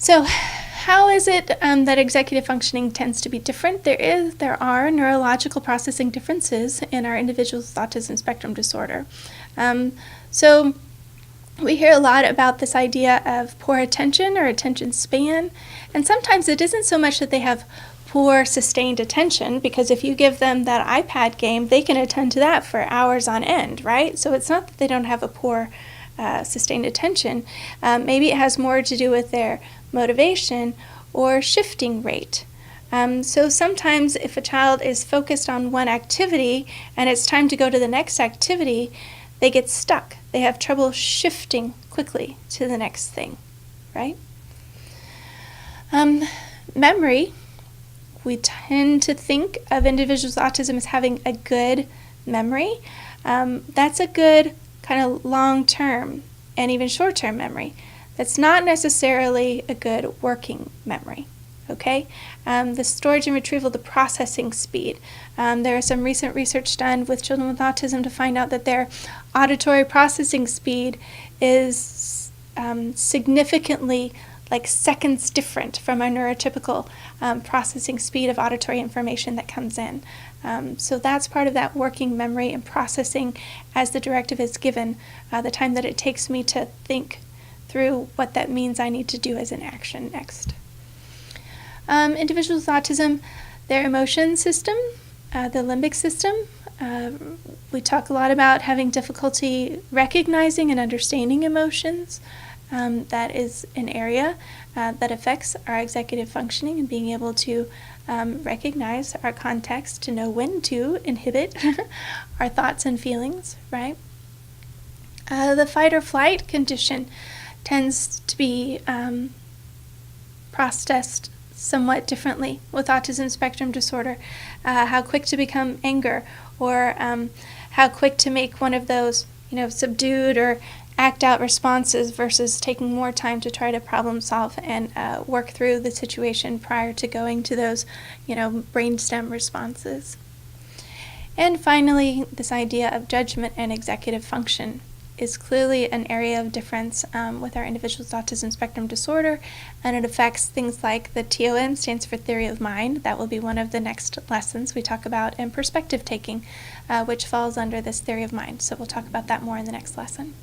So how is it that executive functioning tends to be different? There are neurological processing differences in our individuals with autism spectrum disorder. So we hear a lot about this idea of poor attention or attention span, and sometimes it isn't so much that they have poor sustained attention, because if you give them that iPad game, they can attend to that for hours on end, right? So it's not that they don't have a poor sustained attention. Maybe it has more to do with their motivation or shifting rate. So sometimes if a child is focused on one activity and it's time to go to the next activity, they get stuck. They have trouble shifting quickly to the next thing, right? Memory. We tend to think of individuals with autism as having a good memory. That's a good kind of long-term and even short-term memory. That's not necessarily a good working memory, okay? The storage and retrieval, the processing speed. There is some recent research done with children with autism to find out that their auditory processing speed is significantly, like seconds different from our neurotypical processing speed of auditory information that comes in. So that's part of that working memory and processing as the directive is given, the time that it takes me to think through what that means I need to do as an action next. Individuals with autism, their emotion system, the limbic system, we talk a lot about having difficulty recognizing and understanding emotions. That is an area that affects our executive functioning and being able to recognize our context to know when to inhibit our thoughts and feelings, right? The fight or flight condition tends to be processed somewhat differently with autism spectrum disorder. How quick to become anger, or how quick to make one of those, subdued or act out responses versus taking more time to try to problem solve and work through the situation prior to going to those, brainstem responses. And finally, this idea of judgment and executive function is clearly an area of difference with our individuals with autism spectrum disorder, and it affects things like the TOM stands for theory of mind. That will be one of the next lessons we talk about, and perspective taking, which falls under this theory of mind. So we'll talk about that more in the next lesson.